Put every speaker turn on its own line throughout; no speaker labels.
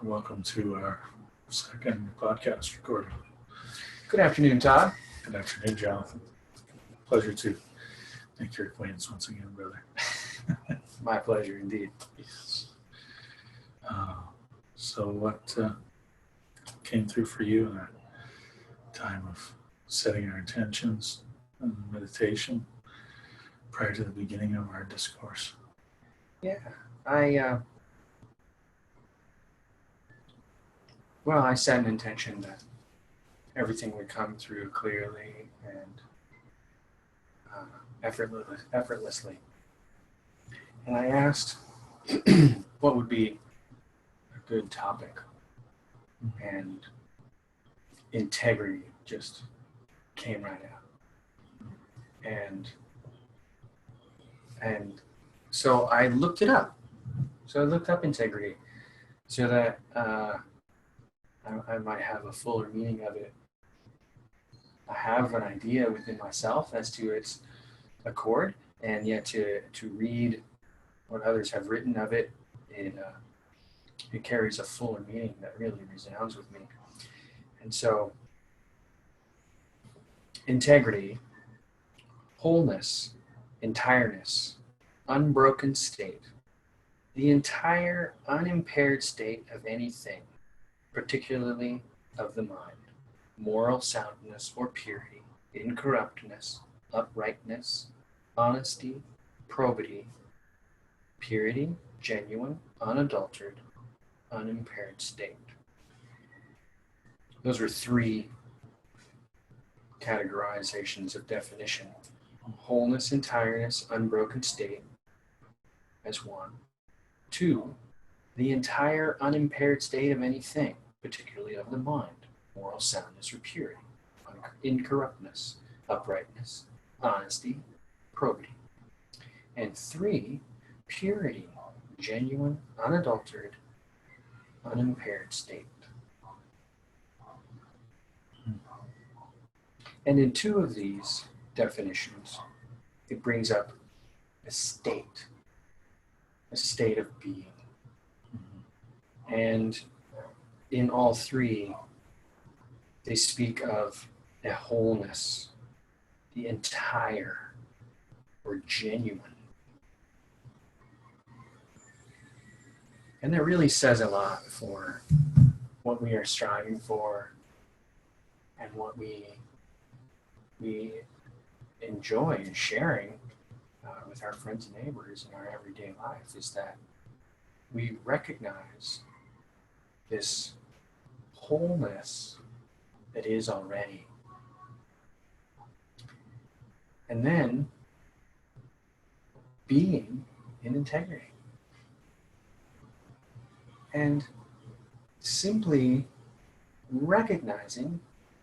Welcome to our second podcast recording.
Good afternoon, Todd.
Good afternoon, Jonathan. Pleasure to make your acquaintance once again, brother.
My pleasure indeed.
Yes. So what came through for you in our time of setting our intentions and meditation prior to the beginning of our discourse?
Yeah, I set an intention that everything would come through clearly and effortlessly. And I asked what would be a good topic, and integrity just came right out. And so I looked it up. So I looked up integrity so that I might have a fuller meaning of it. I have an idea within myself as to its accord, and yet to read what others have written of it, it carries a fuller meaning that really resounds with me. And so, integrity, wholeness, entireness, unbroken state, the entire unimpaired state of anything, particularly of the mind, moral soundness or purity, incorruptness, uprightness, honesty, probity, purity, genuine, unadulterated, unimpaired state. Those are three categorizations of definition. Wholeness, entireness, unbroken state as one. Two, the entire unimpaired state of anything, particularly of the mind, moral soundness or purity, incorruptness, uprightness, honesty, probity. And three, purity, genuine, unadulterated, unimpaired state. And in two of these definitions, it brings up a state of being. And in all three, they speak of a wholeness, the entire or genuine. And that really says a lot for what we are striving for and what we enjoy sharing with our friends and neighbors in our everyday life, is that we recognize this wholeness that is already. And then being in integrity. And simply recognizing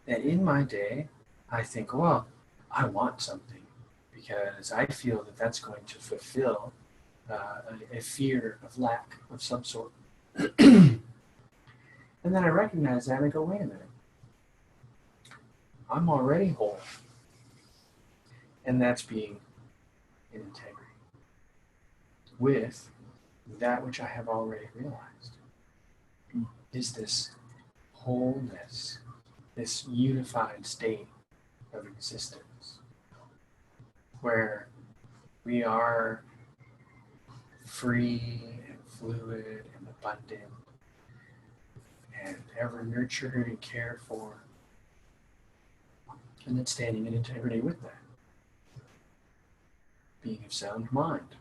that in my day, I think, well, I want something because I feel that that's going to fulfill a fear of lack of some sort. And then I recognize that and I go, wait a minute. I'm already whole. And that's being in integrity with that which I have already realized. Is this wholeness, this unified state of existence where we are free and fluid and abundant and ever nurtured and cared for, and then standing in integrity with that, being of sound mind,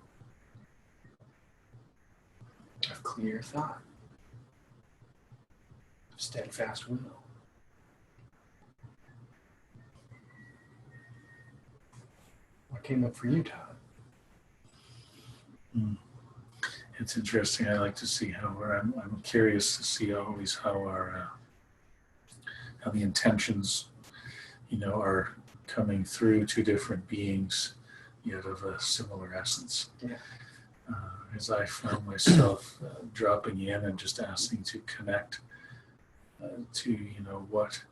of clear thought, of steadfast will. What came up for you, Todd?
It's interesting. I like to see how I'm curious to see always how the intentions, are coming through two different beings, yet of a similar essence.
Yeah.
As I found myself dropping in and just asking to connect to, what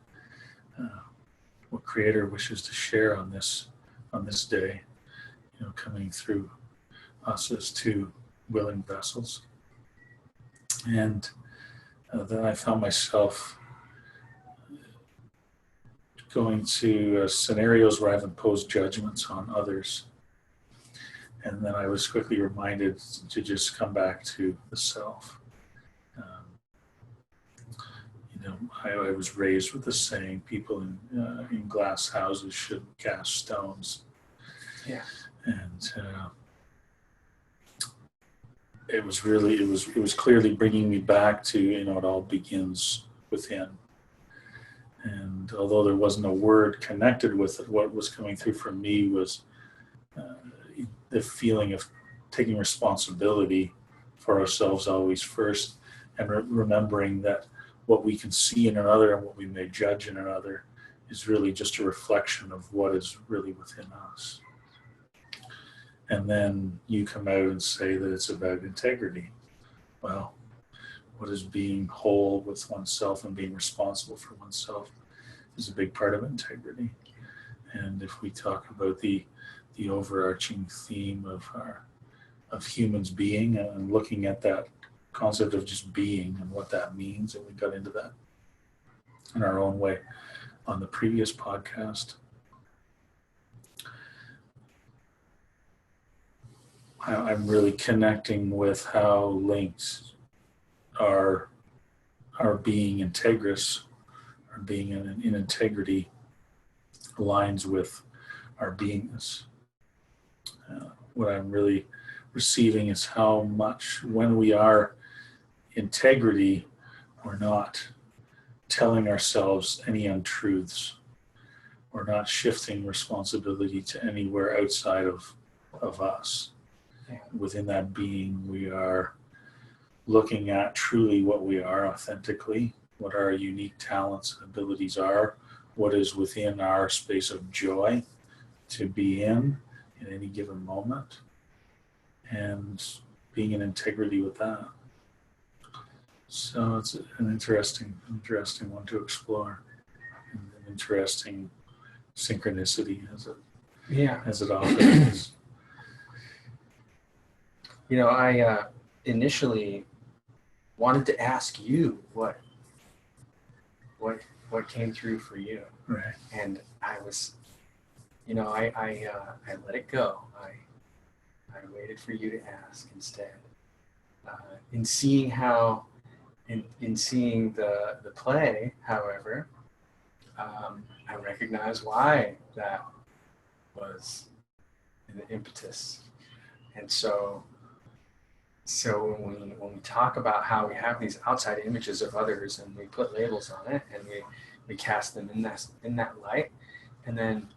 Creator wishes to share on this day, coming through us as two willing vessels. And then I found myself going to scenarios where I've imposed judgments on others. And then I was quickly reminded to just come back to the self. I was raised with the saying, people in glass houses should cast stones.
Yeah.
And it was clearly bringing me back to, it all begins within. And although there wasn't a word connected with it, what was coming through for me was the feeling of taking responsibility for ourselves always first, and remembering that what we can see in another and what we may judge in another is really just a reflection of what is really within us. And then you come out and say that it's about integrity. Well, what is being whole with oneself and being responsible for oneself is a big part of integrity. And if we talk about the overarching theme of humans being and looking at that concept of just being and what that means, and we got into that in our own way on the previous podcast. I'm really connecting with how linked our being integrous, our being in integrity, aligns with our beingness. What I'm really receiving is how much, when we are integrity, we're not telling ourselves any untruths. We're not shifting responsibility to anywhere outside of us. Within that being, we are looking at truly what we are authentically, what our unique talents and abilities are, what is within our space of joy to be in any given moment, and being in integrity with that. So it's an interesting one to explore, and an interesting synchronicity as it often is.
I initially wanted to ask you what came through for you,
right?
And I was, I let it go. I waited for you to ask instead. In seeing the play, however, I recognize why that was the impetus, and so when we talk about how we have these outside images of others and we put labels on it and we cast them in that light, and then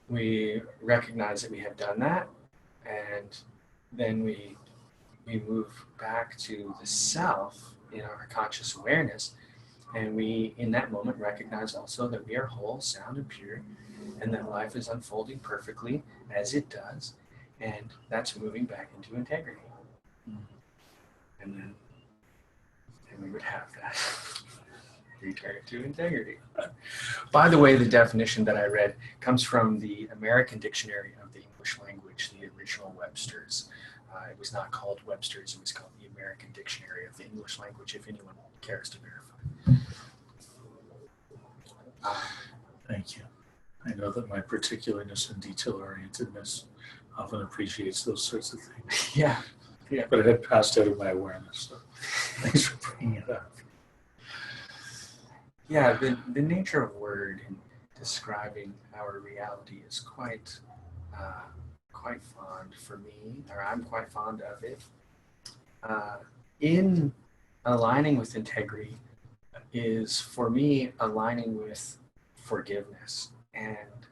we recognize that we have done that, and then we move back to the self in our conscious awareness, and we in that moment recognize also that we are whole, sound, and pure, and that life is unfolding perfectly as it does, and that's moving back into integrity. And then we would have that return to integrity. By the way, the definition that I read comes from the American Dictionary of the English Language, the original Webster's. It was not called Webster's, it was called the American Dictionary of the English Language, if anyone cares to verify.
Thank you. I know that my particularness and detail-orientedness often appreciates those sorts of things.
Yeah.
But it had passed out of my awareness, so thanks for bringing it up.
Yeah, the nature of word in describing our reality is quite fond for me, or I'm quite fond of it. In aligning with integrity is, for me, aligning with forgiveness. And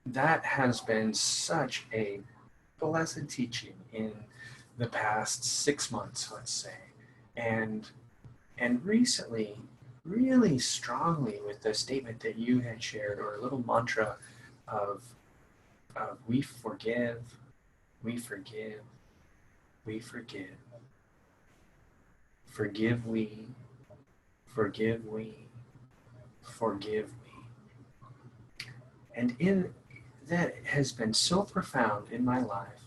that has been such a blessed teaching in the past 6 months, let's say. And recently, really strongly with the statement that you had shared, or a little mantra of we forgive, we forgive, we forgive. Forgive we, forgive we, forgive we. And in that has been so profound in my life.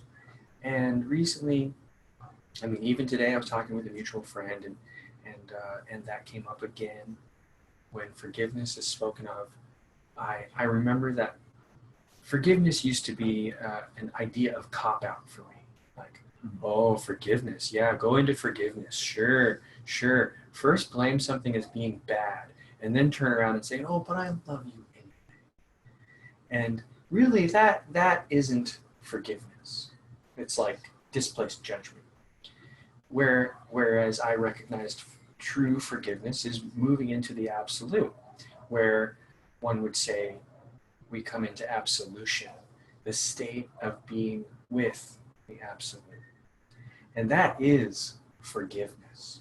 And recently, even today I was talking with a mutual friend, and that came up again when forgiveness is spoken of. I remember that forgiveness used to be an idea of cop-out for me. Like, oh, forgiveness. Yeah, go into forgiveness. Sure. First blame something as being bad, and then turn around and say, oh, but I love you anyway. And really, that isn't forgiveness. It's like displaced judgment. Whereas I recognized true forgiveness is moving into the absolute, where one would say we come into absolution, the state of being with the absolute. And that is forgiveness.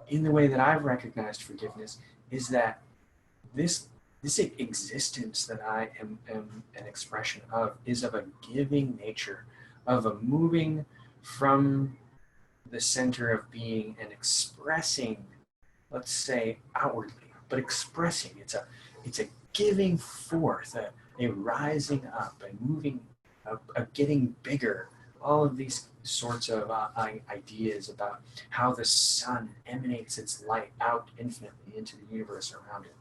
In the way that I've recognized forgiveness is that this existence that I am an expression of is of a giving nature, of a moving from the center of being and expressing, let's say outwardly, but expressing. It's a giving forth, a rising up, a moving, a getting bigger. All of these sorts of ideas about how the sun emanates its light out infinitely into the universe around it.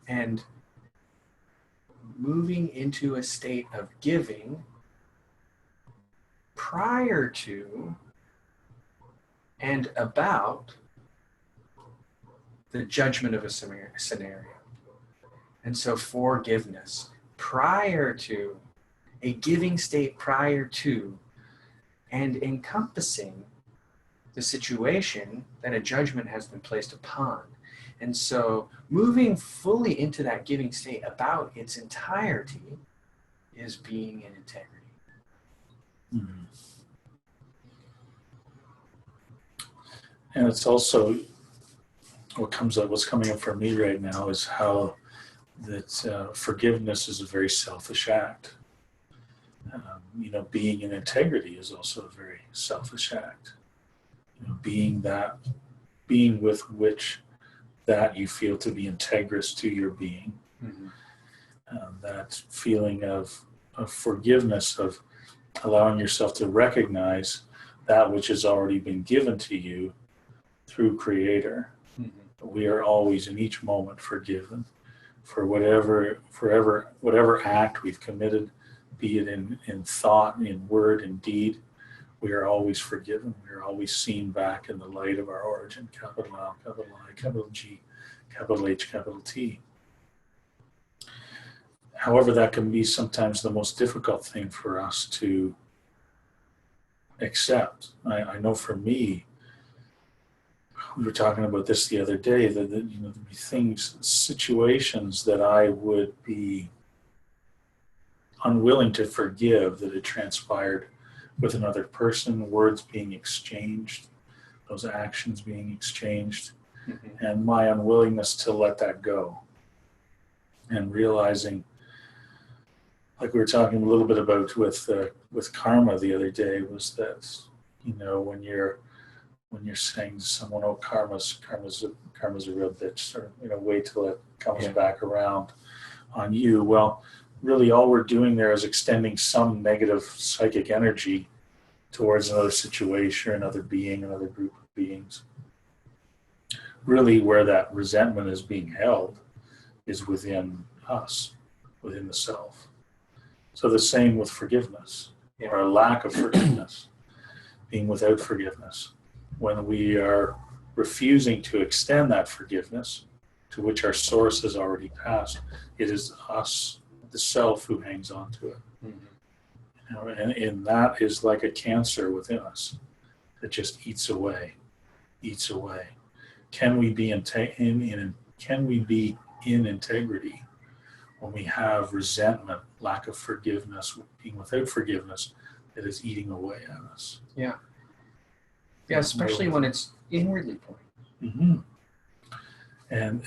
And moving into a state of giving prior to and about the judgment of a scenario. And so forgiveness prior to, a giving state prior to, and encompassing the situation that a judgment has been placed upon. And so moving fully into that giving state about its entirety is being in integrity.
Mm-hmm. And it's also what's coming up for me right now is how that forgiveness is a very selfish act. Being in integrity is also a very selfish act. Being with which that you feel to be integrous to your being.
Mm-hmm.
That feeling of forgiveness, of allowing yourself to recognize that which has already been given to you through Creator. Mm-hmm. We are always in each moment forgiven for whatever act we've committed, be it in thought, in word, in deed. We are always forgiven. We are always seen back in the light of our origin, capital L, capital I, capital G, capital H, capital T. However, that can be sometimes the most difficult thing for us to accept. I know for me, we were talking about this the other day, that there'd be situations that I would be unwilling to forgive that had transpired with another person, words being exchanged, those actions being exchanged, mm-hmm. and my unwillingness to let that go. And realizing, like we were talking a little bit about with karma the other day, was that, when you're saying to someone, oh, karma's a real bitch, or wait till it comes back around on you. Well, really all we're doing there is extending some negative psychic energy towards another situation, another being, another group of beings. Really where that resentment is being held is within us, within the self. So the same with forgiveness, or a lack of forgiveness, being without forgiveness. When we are refusing to extend that forgiveness to which our source has already passed, it is us, the self, who hangs on to it. Mm-hmm. And that is like a cancer within us that just eats away. Can we be in integrity when we have resentment, lack of forgiveness, being without forgiveness that is eating away at us?
Yeah. Yeah, especially when it's inwardly pointed.
Mm-hmm. And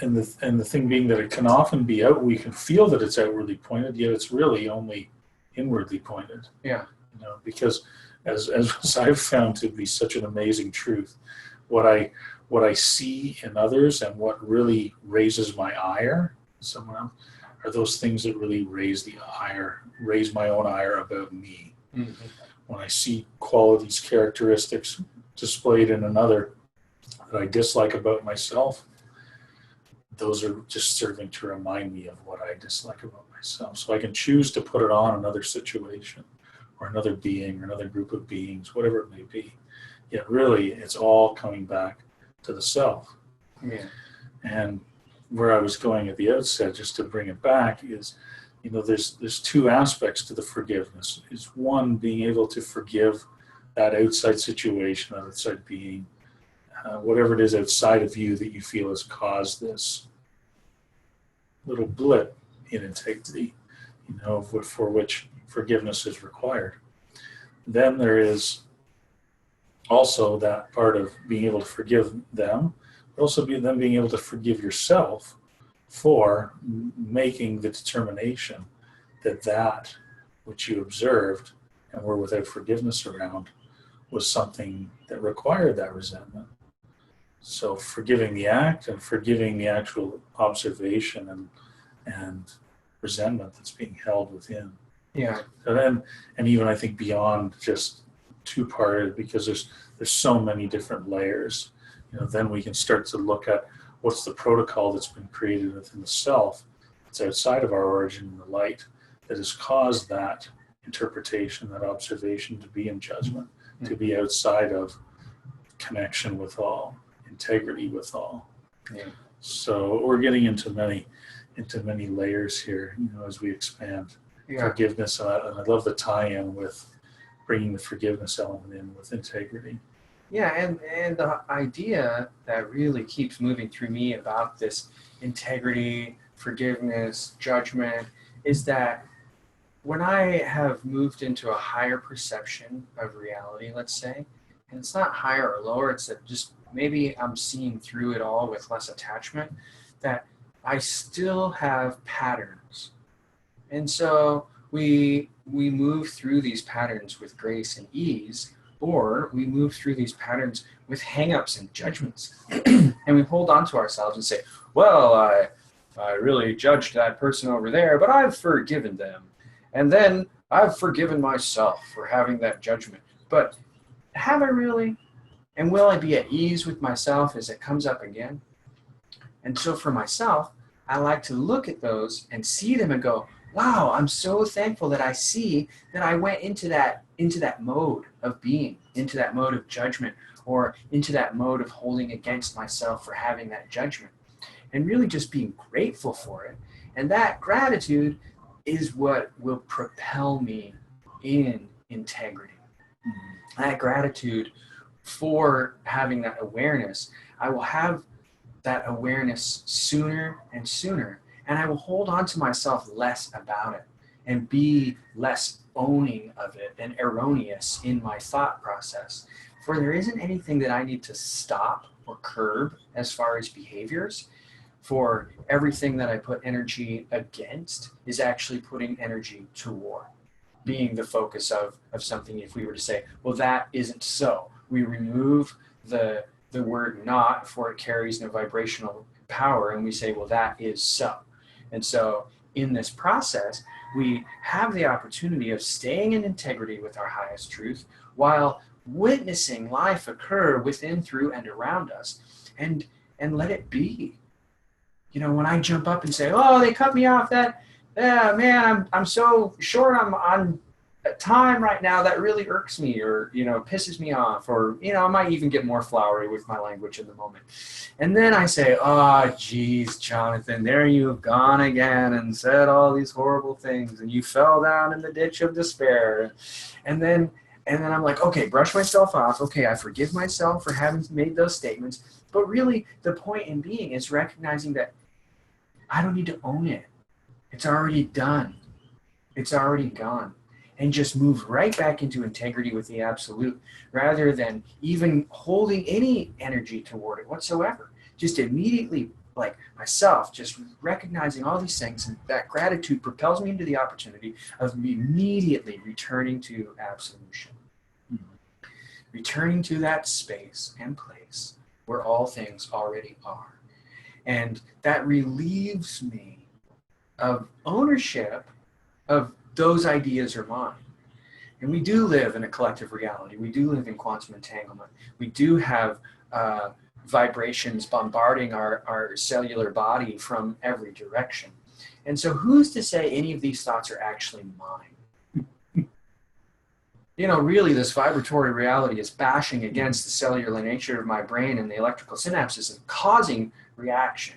the thing being that it can often be we can feel that it's outwardly pointed, yet it's really only inwardly pointed.
Yeah.
Because as I've found to be such an amazing truth, what I see in others and what really raises my ire in someone else are those things that really raise my own ire about me. Mm-hmm. When I see qualities, characteristics displayed in another that I dislike about myself, those are just serving to remind me of what I dislike about myself. So I can choose to put it on another situation or another being or another group of beings, whatever it may be. Yet really, it's all coming back to the self.
Yeah.
And where I was going at the outset, just to bring it back, is, there's two aspects to the forgiveness. Is one, being able to forgive that outside situation, that outside being, whatever it is outside of you that you feel has caused this little blip in integrity, for which forgiveness is required. Then there is also that part of being able to forgive them, but also them being able to forgive yourself for making the determination that which you observed and were without forgiveness around was something that required that resentment. So forgiving the act and forgiving the actual observation and resentment that's being held within.
Yeah.
And even I think beyond just two-parted, because there's so many different layers. Then we can start to look at what's the protocol that's been created within the self that's outside of our origin in the light that has caused that interpretation, that observation to be in judgment, to be outside of connection with all, integrity with all.
Yeah.
So we're getting into many layers here, as we expand forgiveness. And I love the tie-in with bringing the forgiveness element in with integrity.
Yeah, and the idea that really keeps moving through me about this integrity, forgiveness, judgment, is that when I have moved into a higher perception of reality, let's say, and it's not higher or lower, it's that just maybe I'm seeing through it all with less attachment, that I still have patterns. And so we move through these patterns with grace and ease, or we move through these patterns with hang-ups and judgments. And we hold on to ourselves and say, well, I really judged that person over there, but I've forgiven them. And then I've forgiven myself for having that judgment. But have I really? And will I be at ease with myself as it comes up again? And so for myself, I like to look at those and see them and go, wow, I'm so thankful that I see that I went into that mode of being, into that mode of judgment, or into that mode of holding against myself for having that judgment, and really just being grateful for it. And that gratitude is what will propel me in integrity. That gratitude for having that awareness, I will have that awareness sooner and sooner. And I will hold on to myself less about it and be less owning of it and erroneous in my thought process. For there isn't anything that I need to stop or curb as far as behaviors. For everything that I put energy against is actually putting energy toward, being the focus of something. If we were to say, well, that isn't so, we remove the word not, for it carries no vibrational power, and we say, well, that is so. And so in this process, we have the opportunity of staying in integrity with our highest truth while witnessing life occur within, through, and around us, and let it be. When I jump up and say, oh, they cut me off, man, I'm so short on time right now, that really irks me, or pisses me off, or I might even get more flowery with my language in the moment. And then I say, oh geez, Jonathan, there you've gone again and said all these horrible things, and you fell down in the ditch of despair. And then I'm like, okay, brush myself off. Okay, I forgive myself for having made those statements. But really, the point in being is recognizing that I don't need to own it. It's already done. It's already gone. And just move right back into integrity with the absolute, rather than even holding any energy toward it whatsoever. Just immediately, like myself, just recognizing all these things, and that gratitude propels me into the opportunity of immediately returning to absolution. Returning to that space and place where all things already are. And that relieves me of ownership of those ideas are mine. And we do live in a collective reality. We do live in quantum entanglement. We do have vibrations bombarding our cellular body from every direction. And so who's to say any of these thoughts are actually mine? Really this vibratory reality is bashing against the cellular nature of my brain and the electrical synapses and causing reaction.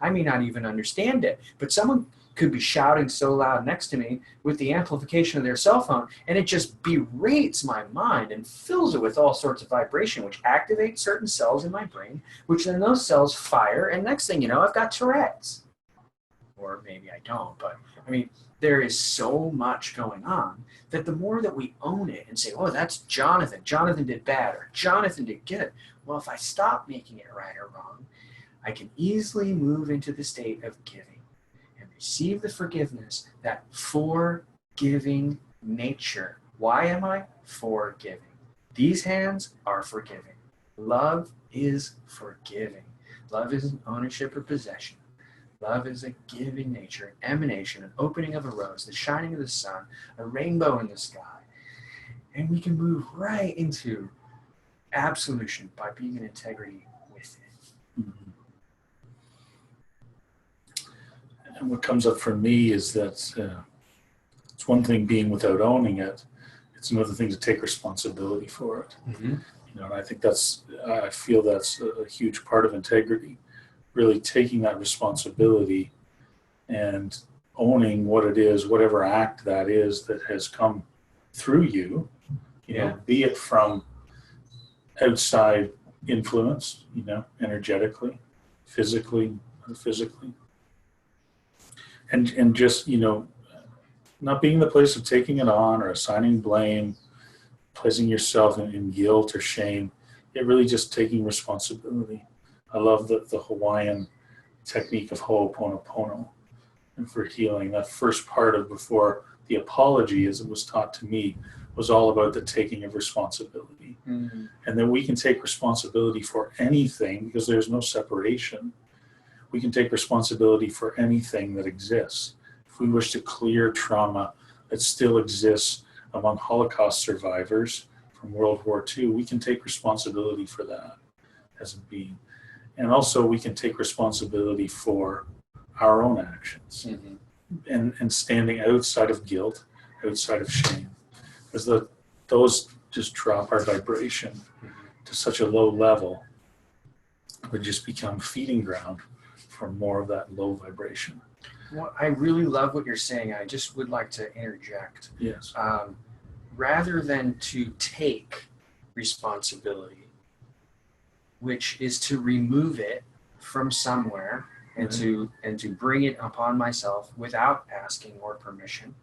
I may not even understand it, but someone could be shouting so loud next to me with the amplification of their cell phone, and it just berates my mind and fills it with all sorts of vibration, which activates certain cells in my brain, which then those cells fire, and next thing you know, I've got Tourette's. Or maybe I don't, but there is so much going on that the more that we own it and say, oh, that's Jonathan. Jonathan did bad, or Jonathan did good. Well, if I stop making it right or wrong, I can easily move into the state of giving and receive the forgiveness, that forgiving nature. Why am I forgiving? These hands are forgiving. Love is forgiving. Love isn't ownership or possession. Love is a giving nature, an emanation, an opening of a rose, the shining of the sun, a rainbow in the sky. And we can move right into absolution by being in integrity with it.
Mm-hmm. And what comes up for me is that it's one thing being without owning it. It's another thing to take responsibility for it.
Mm-hmm.
And I feel that's a huge part of integrity. Really taking that responsibility and owning what it is, whatever act that is that has come through you, be it from outside influence, energetically, physically, metaphysically. And just, not being the place of taking it on or assigning blame, placing yourself in guilt or shame, yet really just taking responsibility. I love the Hawaiian technique of Ho'oponopono and for healing. That first part of before the apology, as it was taught to me, was all about the taking of responsibility. Mm-hmm. And then we can take responsibility for anything because there's no separation. We can take responsibility for anything that exists. If we wish to clear trauma that still exists among Holocaust survivors from World War II, we can take responsibility for that as a being. And also we can take responsibility for our own actions. Mm-hmm. and standing outside of guilt, outside of shame. Because those just drop our vibration to such a low level, we just become feeding ground for more of that low vibration.
Well, I really love what you're saying. I just would like to interject.
Yes.
Rather than to take responsibility, which is to remove it from somewhere and right. to bring it upon myself without asking or permission,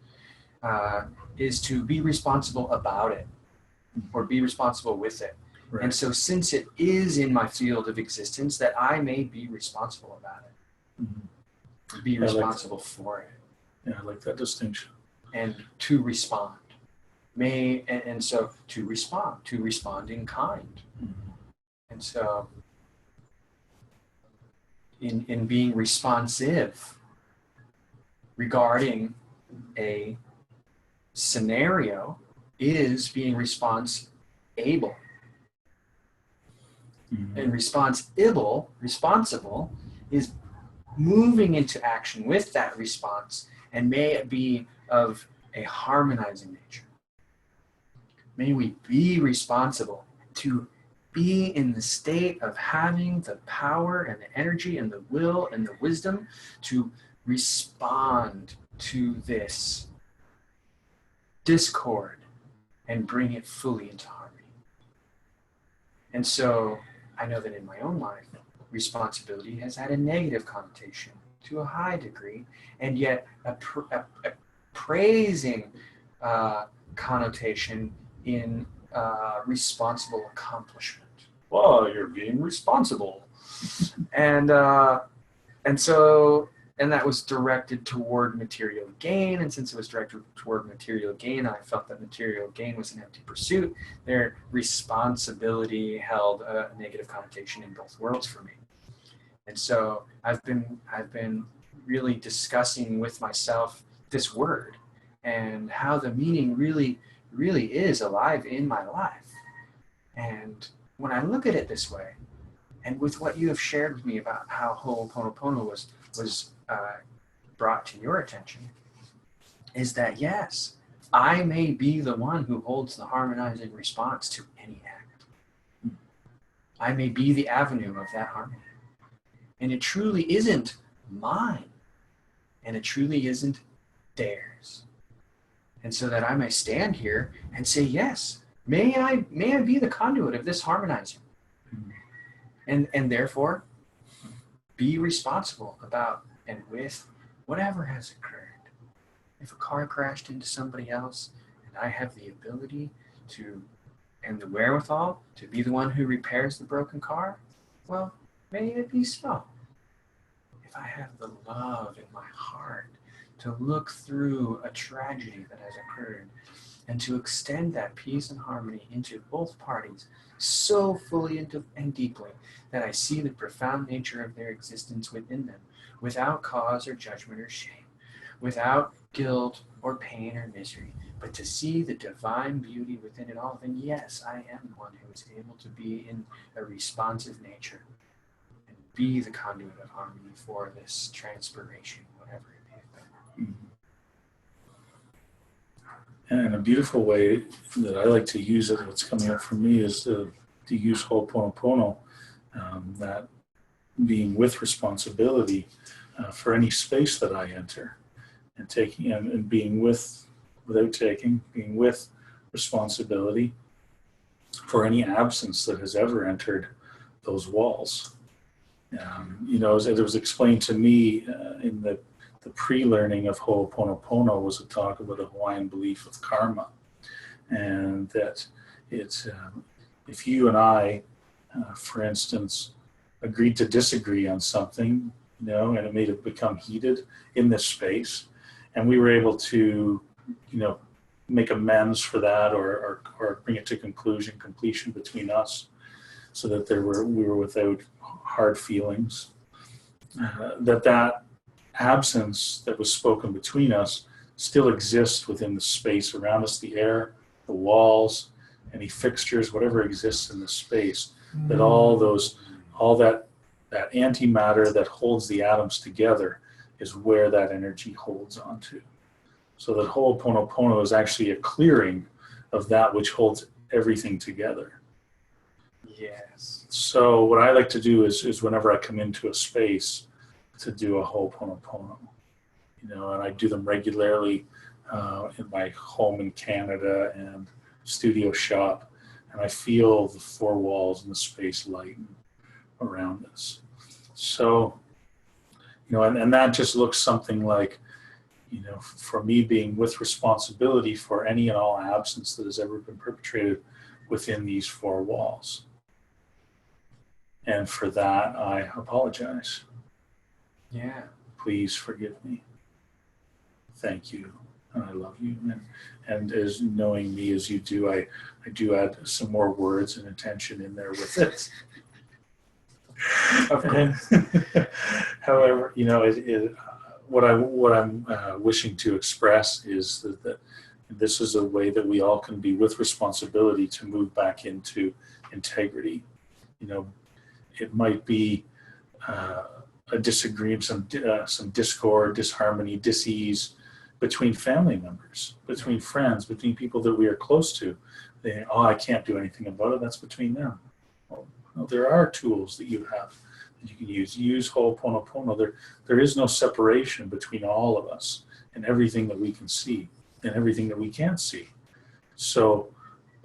is to be responsible about it or be responsible with it. Right. And so since it is in my field of existence, that I may be responsible about it. Mm-hmm. Be responsible for it.
Yeah, I like that distinction.
And to respond. So to respond in kind. Mm-hmm. And so in being responsive regarding a scenario is being responsible. Mm-hmm. And responsible is moving into action with that response, and may it be of a harmonizing nature. May we be responsible to be in the state of having the power and the energy and the will and the wisdom to respond to this discord and bring it fully into harmony. And so I know that in my own life, responsibility has had a negative connotation to a high degree, and yet a praising connotation in responsible accomplishment. Well, you're being responsible. And that was directed toward material gain. And since it was directed toward material gain, I felt that material gain was an empty pursuit. Their responsibility held a negative connotation in both worlds for me. And so I've been really discussing with myself this word and how the meaning really is alive in my life. And when I look at it this way, And with what you have shared with me about how Ho'oponopono was brought to your attention, is that yes, I may be the one who holds the harmonizing response to any act. I may be the avenue of that harmony. And it truly isn't mine. And it truly isn't theirs. And so that I may stand here and say, yes, may I be the conduit of this harmonizing. And therefore, be responsible about and with whatever has occurred. If a car crashed into somebody else, and I have the ability to, and the wherewithal to be the one who repairs the broken car, well, may it be so. If I have the love in my heart to look through a tragedy that has occurred and to extend that peace and harmony into both parties so fully and deeply that I see the profound nature of their existence within them, without cause or judgment or shame, without guilt or pain or misery, but to see the divine beauty within it all, then yes, I am the one who is able to be in a responsive nature and be the conduit of harmony for this transpiration, whatever it may be.
And a beautiful way that I like to use it, what's coming up for me, is to use Ho'oponopono, that being with responsibility for any space that I enter, and taking and being with, without taking, being with responsibility for any absence that has ever entered those walls. As it was explained to me in the pre-learning of Ho'oponopono was a talk about a Hawaiian belief of karma, and that it's if you and I, for instance, agreed to disagree on something, and it made it become heated in this space, and we were able to, make amends for that or bring it to completion between us, so that we were without hard feelings. That absence that was spoken between us still exists within the space around us, the air, the walls, any fixtures, whatever exists in the space. That all that antimatter that holds the atoms together is where that energy holds onto. So that Ho'oponopono is actually a clearing of that which holds everything together.
Yes.
So what I like to do is whenever I come into a space, to do a Ho'oponopono, and I do them regularly in my home in Canada and studio shop, and I feel the four walls and the space lighten around us. So, and that just looks something like, for me being with responsibility for any and all absence that has ever been perpetrated within these four walls. And for that, I apologize.
Yeah.
Please forgive me. Thank you. And I love you. And as knowing me as you do, I do add some more words and intention in there with it.
Of course.
However, what I'm wishing to express is that this is a way that we all can be with responsibility to move back into integrity. It might be a disagreement, some discord, disharmony, dis-ease between family members, between friends, between people that we are close to. I can't do anything about it. That's between them. Well, there are tools that you have that you can use. Use Ho'oponopono. There is no separation between all of us and everything that we can see and everything that we can't see. So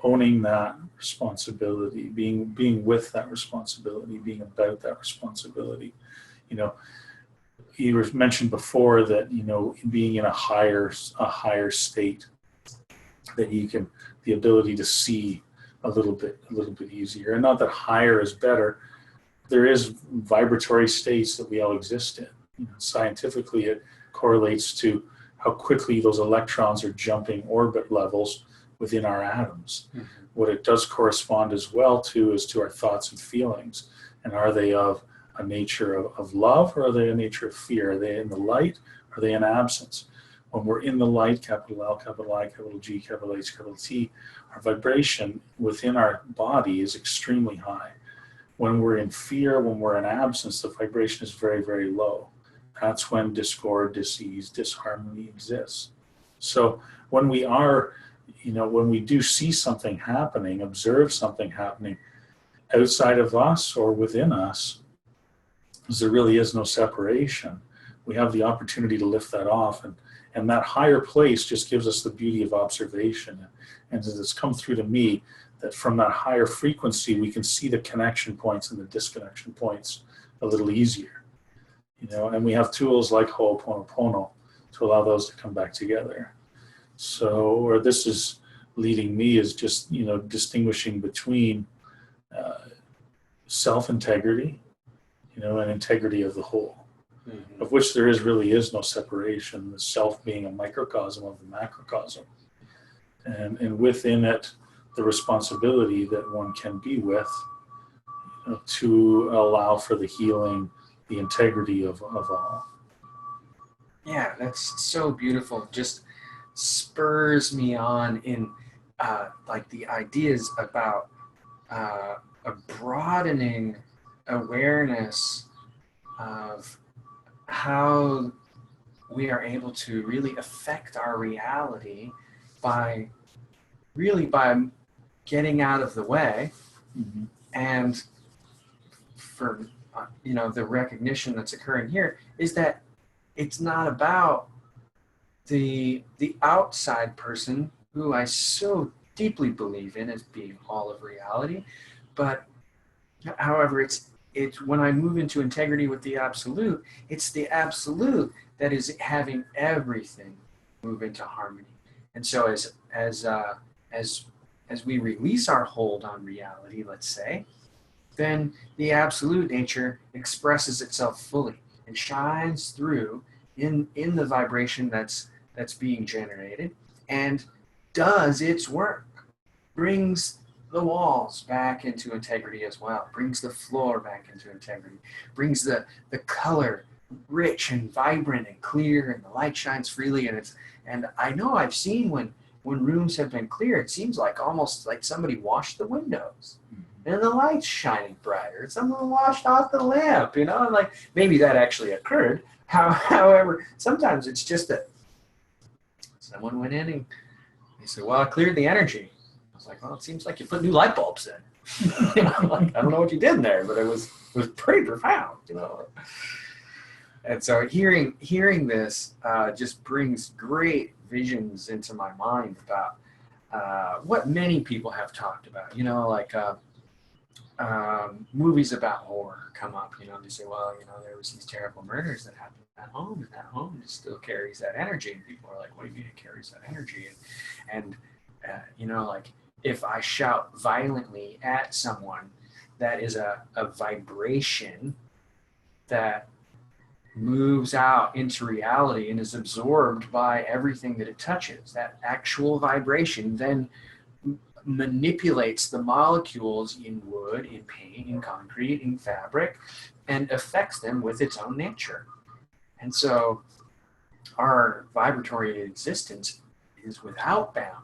owning that responsibility, being with that responsibility, being about that responsibility. You mentioned before that, being in a higher state, that you can, the ability to see a little bit easier. And not that higher is better. There is vibratory states that we all exist in. Scientifically, it correlates to how quickly those electrons are jumping orbit levels within our atoms. Mm-hmm. What it does correspond as well to is to our thoughts and feelings. And are they of a nature of love, or are they a nature of fear? Are they in the light? Are they in absence? When we're in the light, capital L, capital I, capital G, capital H, capital T, our vibration within our body is extremely high. When we're in fear, when we're in absence, the vibration is very, very low. That's when discord, disease, disharmony exists. So when we are, when we do see something happening, observe something happening outside of us or within us, because there really is no separation, we have the opportunity to lift that off. And that higher place just gives us the beauty of observation. And as it's come through to me, that from that higher frequency, we can see the connection points and the disconnection points a little easier. And we have tools like Ho'oponopono to allow those to come back together. So where this is leading me is just, distinguishing between self-integrity, and integrity of the whole, of which there really is no separation, the self being a microcosm of the macrocosm. And within it, the responsibility that one can be with, to allow for the healing, the integrity of all.
Yeah, that's so beautiful. Just spurs me on in like the ideas about a broadening awareness of how we are able to really affect our reality by getting out of the way.
Mm-hmm.
And for the recognition that's occurring here is that it's not about the outside person, who I so deeply believe in as being all of reality, but however it's when I move into integrity with the absolute, it's the absolute that is having everything move into harmony. And so as we release our hold on reality, let's say, then the absolute nature expresses itself fully and shines through in the vibration that's being generated and does its work, brings the walls back into integrity as well, brings the floor back into integrity, brings the color rich and vibrant and clear, and the light shines freely. And I know I've seen when rooms have been clear, it seems like almost like somebody washed the windows and the light's shining brighter. Someone washed off the lamp, and like maybe that actually occurred. However, sometimes it's just that someone went in and they said, well, I cleared the energy. I was like, well, it seems like you put new light bulbs in. Like, I don't know what you did in there, but it was pretty profound, And so hearing this just brings great visions into my mind about what many people have talked about, like movies about horror come up, they say, well, there was these terrible murders that happened at home, and that home just still carries that energy. And people are like, what do you mean it carries that energy? And like if I shout violently at someone, that is a vibration that moves out into reality and is absorbed by everything that it touches. That actual vibration then manipulates the molecules in wood, in paint, in concrete, in fabric, and affects them with its own nature. And so our vibratory existence is without bound.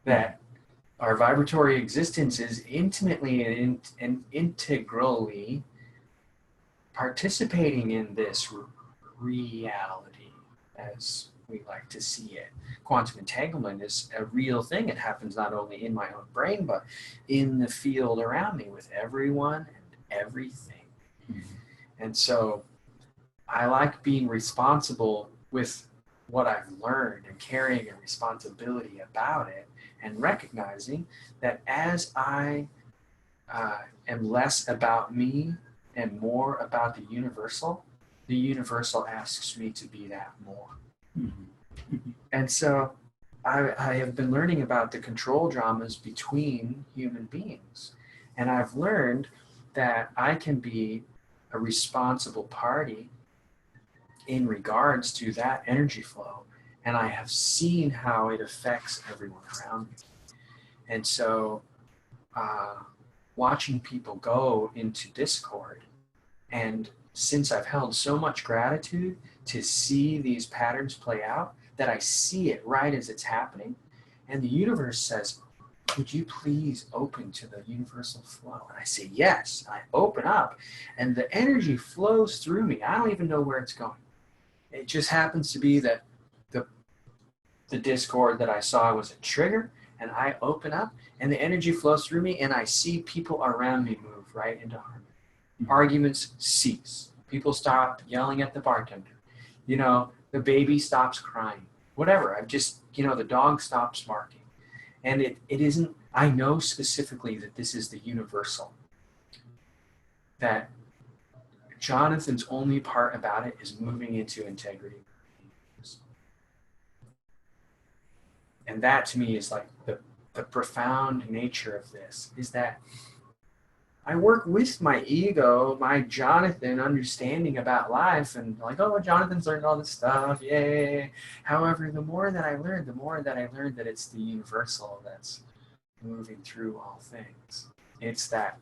That our vibratory existence is intimately and integrally participating in this reality as we like to see it. Quantum entanglement is a real thing. It happens not only in my own brain, but in the field around me with everyone and everything. Mm-hmm. And so I like being responsible with what I've learned and carrying a responsibility about it, and recognizing that as I am less about me and more about the universal asks me to be that more. Mm-hmm. And so I have been learning about the control dramas between human beings. And I've learned that I can be a responsible party in regards to that energy flow. And I have seen how it affects everyone around me. And so watching people go into discord, and since I've held so much gratitude to see these patterns play out, that I see it right as it's happening. And the universe says, would you please open to the universal flow? And I say, yes. I open up, and the energy flows through me. I don't even know where it's going. It just happens to be that the Discord that I saw was a trigger, and I open up, and the energy flows through me, and I see people around me move right into harmony. Mm-hmm. Arguments cease. People stop yelling at the bartender. The baby stops crying. Whatever. I've just, the dog stops barking. And it isn't, I know specifically that this is the universal. That Jonathan's only part about it is moving into integrity. And that to me is like the profound nature of this, is that I work with my ego, my Jonathan understanding about life, and like, oh, Jonathan's learned all this stuff, yay. However, the more that I learned that it's the universal that's moving through all things. It's that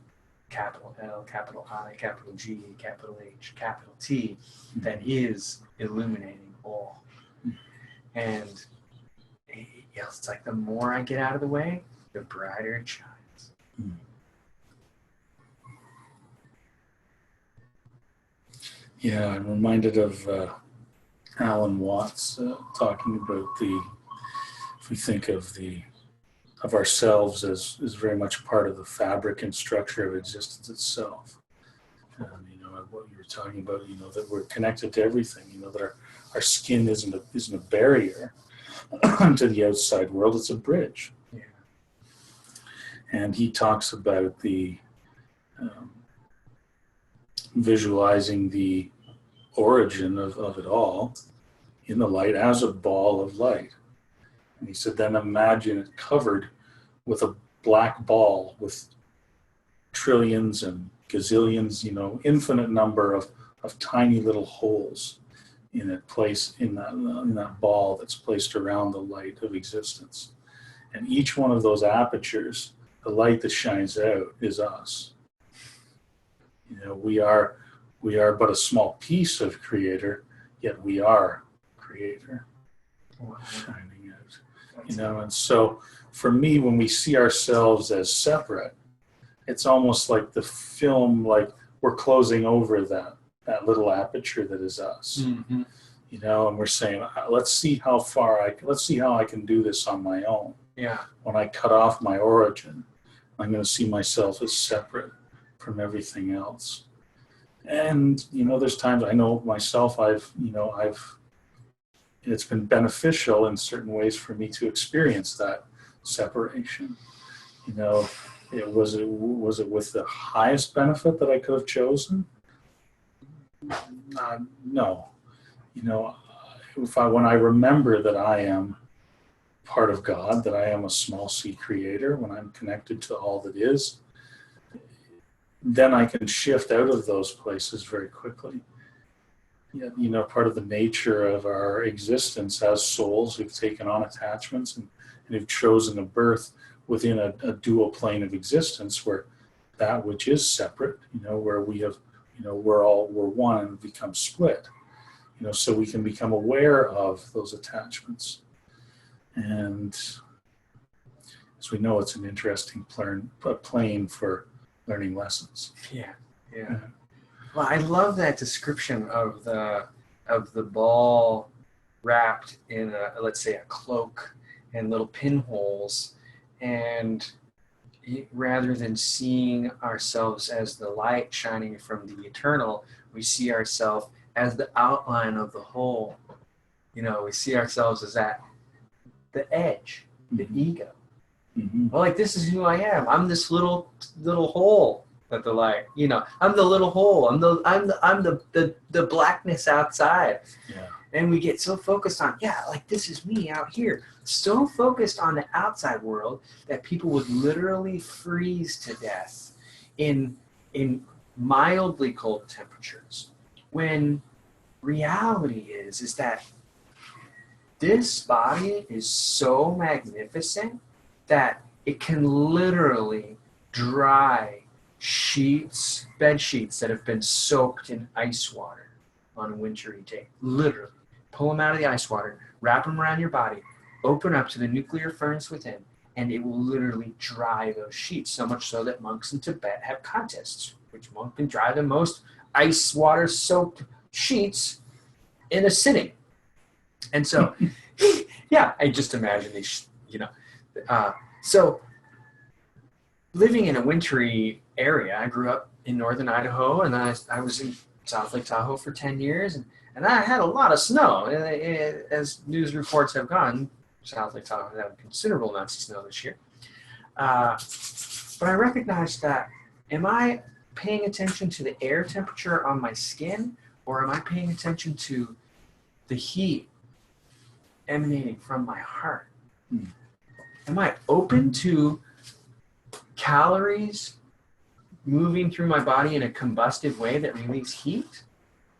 capital L, capital I, capital G, capital H, capital T that is illuminating all. And it's like the more I get out of the way, the brighter it shines.
Yeah, I'm reminded of Alan Watts talking about if we think of ourselves as very much part of the fabric and structure of existence itself. What you were talking about, that we're connected to everything, that our skin isn't a barrier to the outside world, it's a bridge.
Yeah.
And he talks about the visualizing the origin of it all in the light as a ball of light. And he said, then imagine it covered with a black ball with trillions and gazillions, infinite number of tiny little holes in that ball that's placed around the light of existence. And each one of those apertures, the light that shines out is us. We are but a small piece of Creator, yet we are Creator.
Wow.
Shining out. And so for me, when we see ourselves as separate, it's almost like the film, like we're closing over that little aperture that is us.
Mm-hmm.
And we're saying, let's see how I can do this on my own.
Yeah.
When I cut off my origin, I'm going to see myself as separate from everything else. And, there's times I know myself, it's been beneficial in certain ways for me to experience that separation. Was it with the highest benefit that I could have chosen? No. When I remember that I am part of God, that I am a small c Creator, when I'm connected to all that is, then I can shift out of those places very quickly. Part of the nature of our existence as souls who've taken on attachments and who've chosen a birth within a dual plane of existence, where that which is separate, where we have, we're one and become split, so we can become aware of those attachments. And as we know, it's an interesting plane for learning lessons.
Yeah. Well, I love that description of the ball wrapped in let's say a cloak and little pinholes, and rather than seeing ourselves as the light shining from the eternal, we see ourselves as the outline of the whole. We see ourselves as the edge, the ego.
Mm-hmm.
Well, like, this is who I am. I'm this little hole that the light. I'm the little hole. I'm the blackness outside.
Yeah.
And we get so focused on, like, this is me out here. So focused on the outside world that people would literally freeze to death in mildly cold temperatures. When reality is that this body is so magnificent that it can literally dry bed sheets that have been soaked in ice water on a wintry day. Literally. Pull them out of the ice water, wrap them around your body, open up to the nuclear furnace within, and it will literally dry those sheets, so much so that monks in Tibet have contests, which monk can dry the most ice water soaked sheets in a sitting. And so, yeah, I just imagine these, so living in a wintry area, I grew up in northern Idaho, and I was in South Lake Tahoe for 10 years, and I had a lot of snow. As news reports have gone, South Lake Tahoe had considerable amounts of snow this year. But I recognized that, am I paying attention to the air temperature on my skin, or am I paying attention to the heat emanating from my heart? Am I open to calories moving through my body in a combustive way that release heat?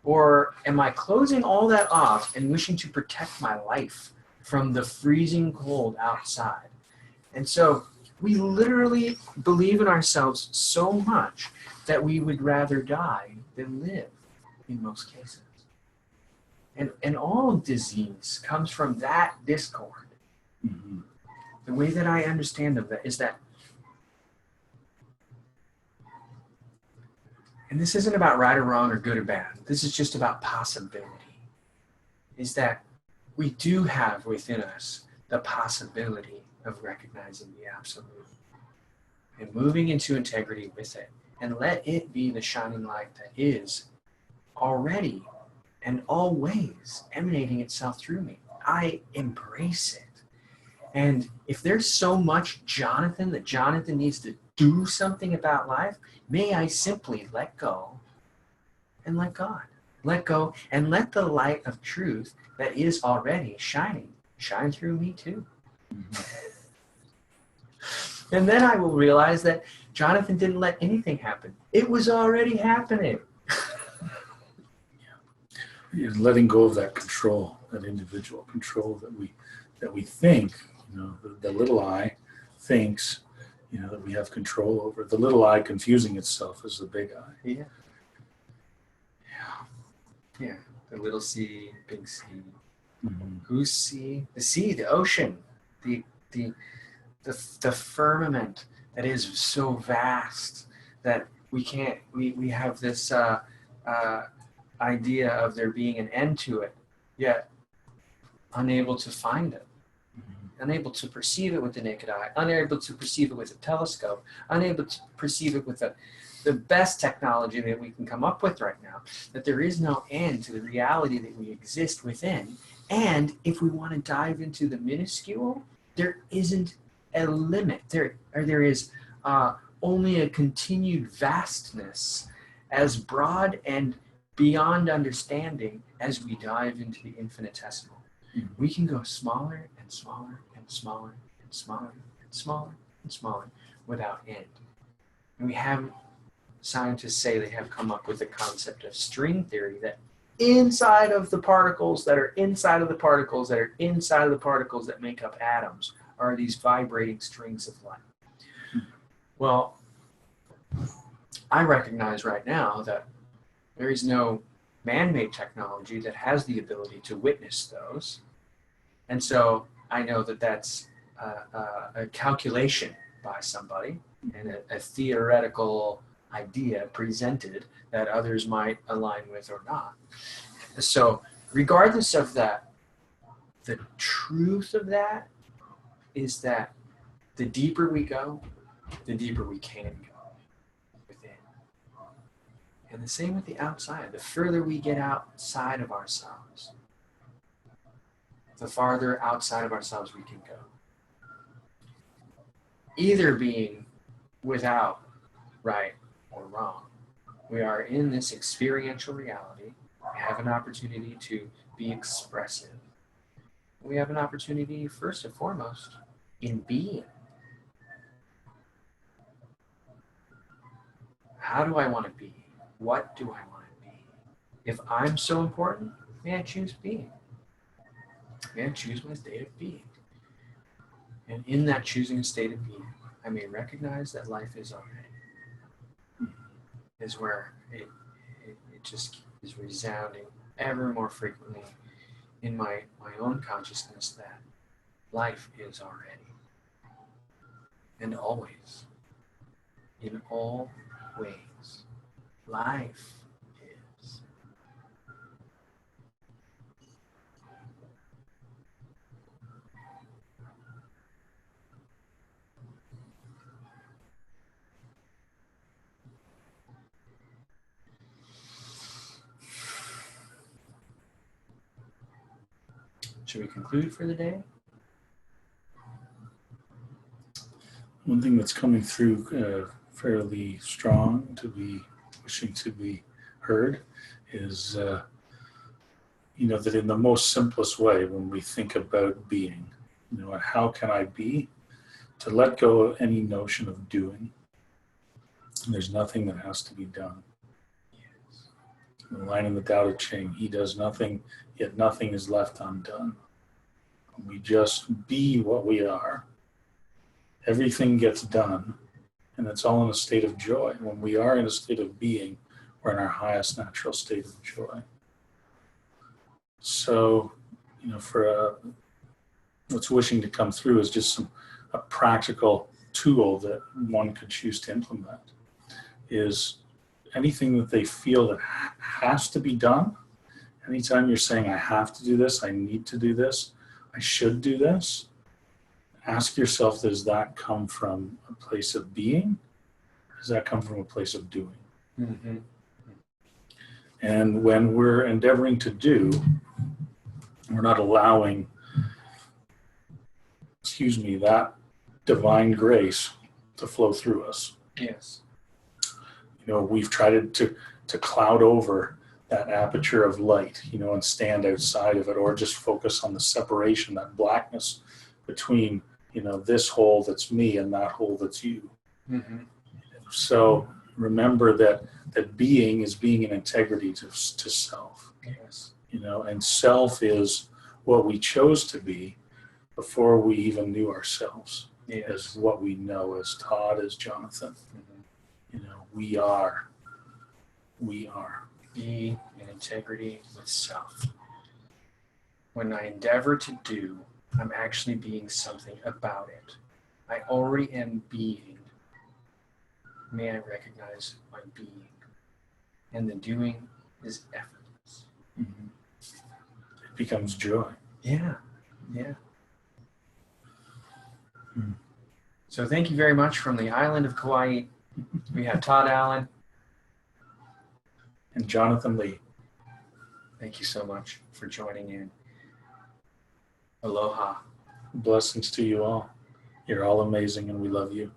Or am I closing all that off and wishing to protect my life from the freezing cold outside? And so we literally believe in ourselves so much that we would rather die than live in most cases. And all disease comes from that discord.
Mm-hmm.
The way that I understand of that is that, and this isn't about right or wrong or good or bad, this is just about possibility, is that we do have within us the possibility of recognizing the absolute and moving into integrity with it, and let it be the shining light that is already and always emanating itself through me. I embrace it. And if there's so much Jonathan that Jonathan needs to do something about life, may I simply let go and let God. Let go and let the light of truth that is already shining shine through me too. Mm-hmm. And then I will realize that Jonathan didn't let anything happen. It was already happening.
You're letting go of that control, that individual control that we think, the little I thinks, that we have control over. The little I confusing itself as the big I.
Yeah. Yeah. The little C, big C. Mm-hmm. Who's C? The sea, the ocean, the firmament that is so vast that we can't. We have this idea of there being an end to it, yet unable to find it. Unable to perceive it with the naked eye, unable to perceive it with a telescope, unable to perceive it with the best technology that we can come up with right now, that there is no end to the reality that we exist within. And if we want to dive into the minuscule, there isn't a limit. There is only a continued vastness, as broad and beyond understanding as we dive into the infinitesimal. We can go smaller and smaller and smaller and smaller and smaller and smaller without end. And we have scientists say they have come up with the concept of string theory, that inside of the particles that are inside of the particles that are inside of the particles that make up atoms are these vibrating strings of light. Well, I recognize right now that there is no man-made technology that has the ability to witness those. And so I know that that's a calculation by somebody and a theoretical idea presented that others might align with or not. So regardless of that, the truth of that is that the deeper we go, the deeper we can go within. And the same with the outside. The further we get outside of ourselves, the farther outside of ourselves we can go. Either being without right or wrong. We are in this experiential reality. We have an opportunity to be expressive. We have an opportunity, first and foremost, in being. How do I want to be? What do I want to be? If I'm so important, may I choose being? May I choose my state of being? And in that choosing state of being, I may recognize that life is already. Is where it just is resounding ever more frequently in my own consciousness that life is already. and always, in all ways, life is. Should we conclude for the day?
One thing that's coming through fairly strong to be wishing to be heard is, that in the most simplest way, when we think about being, how can I be? To let go of any notion of doing. There's nothing that has to be done. The line in the Tao Te Ching, he does nothing, yet nothing is left undone. We just be what we are. Everything gets done, and it's all in a state of joy. When we are in a state of being, we're in our highest natural state of joy. So, for what's wishing to come through is just a practical tool that one could choose to implement. Is anything that they feel that has to be done. Anytime you're saying, I have to do this, I need to do this, I should do this, ask yourself, does that come from a place of being? Or does that come from a place of doing?
Mm-hmm.
And when we're endeavoring to do, we're not allowing, that divine grace to flow through us.
Yes.
We've tried to cloud over that aperture of light, and stand outside of it, or just focus on the separation, that blackness between, this hole that's me and that hole that's you.
Mm-hmm.
So remember that being is being in integrity to self.
Yes.
And self is what we chose to be before we even knew ourselves.
Yes.
As what we know, as Todd, as Jonathan.
Mm-hmm.
We are.
Be in integrity with self. When I endeavor to do, I'm actually being something about it. I already am being. May I recognize my being. And the doing is effortless.
Mm-hmm. It becomes joy.
Yeah.
Mm.
So thank you very much from the island of Kauai. We have Todd Allen.
And Jonathan Lee.
Thank you so much for joining in. Aloha.
Blessings to you all. You're all amazing and we love you.